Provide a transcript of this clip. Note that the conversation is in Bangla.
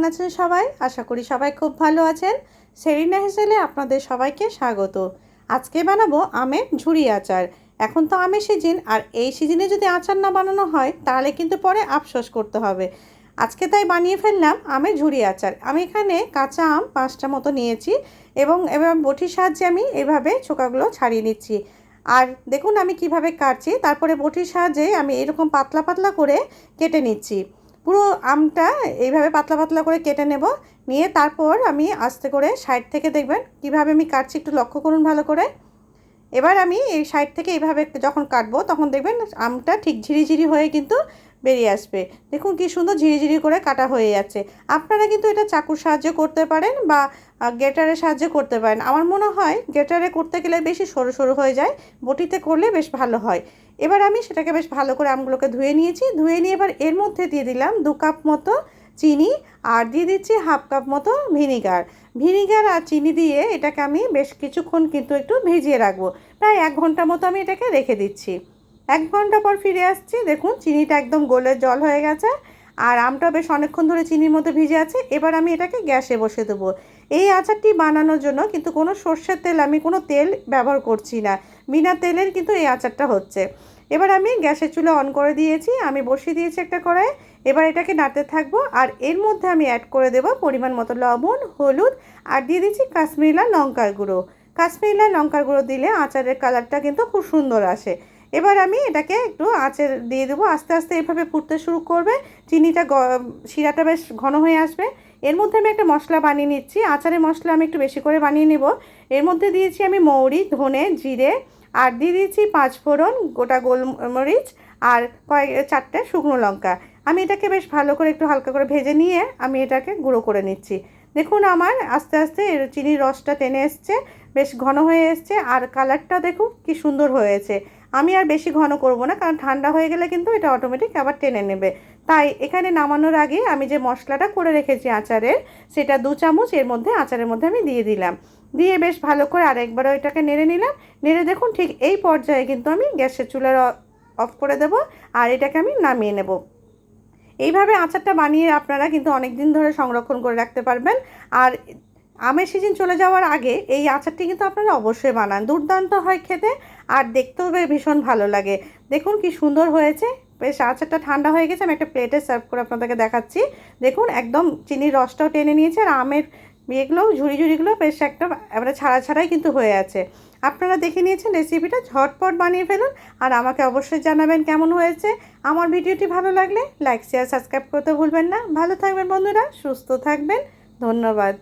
কেমন আছেন সবাই? আশা করি সবাই খুব ভালো আছেন। সেরিনা হেসেলে আপনাদের সবাইকে স্বাগত। আজকে বানাবো আমের ঝুরি আচার। এখন তো আমের সিজন, আর এই সিজনে যদি আচার না বানানো হয় তাহলে কিন্তু পরে আফসোস করতে হবে। আজকে তাই বানিয়ে ফেললাম আমের ঝুরি আচার। আমি এখানে কাঁচা আম 5টা মতো নিয়েছি এবং এবার বটির সাহায্যে আমি এভাবে ছোকাগুলো ছাড়িয়ে নিচ্ছি। আর দেখুন আমি কিভাবে কাটছি, তারপরে বটির সাহায্যে আমি এরকম পাতলা পাতলা করে কেটে নিচ্ছি। পুরো আমটা এইভাবে পাতলা পাতলা করে কেটে নেব। নিয়ে তারপর আমি আস্তে করে সাইড থেকে দেখবেন কিভাবে আমি কাটছি, একটু লক্ষ্য করুন ভালো করে। এবার আমি এই সাইড থেকে এইভাবে যখন কাটবো তখন দেখবেন আমটা ঠিক ঝিরিঝিরি হয়ে কিন্তু বেরিয়ে আসবে। দেখুন কি সুন্দর ঝিরিঝিরি করে কাটা হয়ে যাচ্ছে। আপনারা কিন্তু এটা চাকুর সাহায্যে করতে পারেন বা গ্রেটারের সাহায্যে করতে পারেন। আমার মনে হয় গ্রেটারে করতে গেলে বেশি সরু সরু হয়ে যায়, বটিতে করলে বেশ ভালো হয়। এবার আমি সেটাকে বেশ ভালো করে আমগুলোকে ধুয়ে নিয়েছি। ধুয়ে নিয়ে এবার এর মধ্যে দিয়ে দিলাম 2 কাপ মতো চিনি, আর দিয়ে দিচ্ছি হাফ কাপ মতো ভিনিগার। ভিনিগার আর চিনি দিয়ে এটাকে আমি বেশ কিছুক্ষণ কিন্তু একটু ভিজিয়ে রাখবো। প্রায় 1 ঘন্টা মতো আমি এটাকে রেখে দিচ্ছি। 1 ঘন্টা পর ফিরে আসছি। দেখুন চিনিটা একদম গলে জল হয়ে গেছে, আর আমটা বেশ অনেকক্ষণ ধরে চিনির মধ্যে ভিজে আছে। এবার আমি এটাকে গ্যাসে বসিয়ে দেবো। এই আচারটি বানানোর জন্য কিন্তু কোনো সর্ষের তেল, আমি কোনো তেল ব্যবহার করছি না, বিনা তেলের কিন্তু এই আচারটা হচ্ছে। এবার আমি গ্যাসের চুলা অন করে দিয়েছি, আমি বসিয়ে দিয়েছি একটা কড়াই। এবার এটাকে নাড়তে থাকবো, আর এর মধ্যে আমি অ্যাড করে দেবো পরিমাণ মতো লবণ, হলুদ, আর দিয়ে দিচ্ছি কাশ্মীরি লাল লঙ্কার গুঁড়ো। কাশ্মীরি লাল লঙ্কার গুঁড়ো দিলে আচারের কালারটা কিন্তু খুব সুন্দর আসে। এবার আমি এটাকে একটু আঁচে দিয়ে দেবো। আস্তে আস্তে এভাবে ফুটতে শুরু করবে, চিনিটা শিরাটা বেশ ঘন হয়ে আসবে। এর মধ্যে আমি একটা মশলা বানিয়ে নিচ্ছি। আচারের মশলা আমি একটু বেশি করে বানিয়ে নেব। এর মধ্যে দিয়েছি আমি মৌরি, ধনে, জিরে, আর দিয়ে দিয়েছি 5 ফোড়ন, গোটা গোলমরিচ, আর 4টে শুকনো লঙ্কা। আমি এটাকে বেশ ভালো করে একটু হালকা করে ভেজে নিয়ে আমি এটাকে গুঁড়ো করে নিচ্ছি। দেখুন আমার আস্তে আস্তে চিনির রসটা টেনে এসছে, বেশ ঘন হয়ে এসছে, আর কালারটা দেখুন কি সুন্দর হয়েছে। আমি আর বেশি ঘন করব না, কারণ ঠান্ডা হয়ে গেলে কিন্তু এটা অটোমেটিক আবার টেনে নেবে। তাই এখানে নামানোর আগে আমি যে মশলাটা করে রেখেছি আচারের, সেটা 2 চামচ এর মধ্যে আচারের মধ্যে আমি দিয়ে দিলাম। দিয়ে বেশ ভালো করে আরেকবারও এটাকে নেড়ে নিলাম। নেড়ে দেখুন ঠিক এই পর্যায়ে কিন্তু আমি গ্যাসের চুলার অফ করে দেব, আর এটাকে আমি নামিয়ে নেব। এইভাবে আচারটা বানিয়ে আপনারা কিন্তু অনেক দিন ধরে সংরক্ষণ করে রাখতে পারবেন। আর আমের সিজন চলে যাওয়ার আগে এই আচারটি কিন্তু আপনারা অবশ্যই বানান, দুর্দান্ত হয় খেতে, আর দেখতেও ভীষণ ভালো লাগে। দেখুন কি সুন্দর হয়েছে। বেশ আচারটা ঠান্ডা হয়ে গেছে, আমি একটা প্লেটে সার্ভ করে আপনাদেরকে দেখাচ্ছি। দেখুন একদম চিনির রসটাও টেনে নিয়েছে, আর আমের ইয়েগুলো ঝুড়ি ঝুড়িগুলো বেশ একটা এবারে ছাড়া ছাড়াই কিন্তু হয়ে আছে। আপনারা দেখে নিয়েছেন রেসিপিটা, ঝটপট বানিয়ে ফেলুন, আর আমাকে অবশ্যই জানাবেন কেমন হয়েছে। আমার ভিডিওটি ভালো লাগলে লাইক, শেয়ার, সাবস্ক্রাইব করতে ভুলবেন না। ভালো থাকবেন বন্ধুরা, সুস্থ থাকবেন। ধন্যবাদ।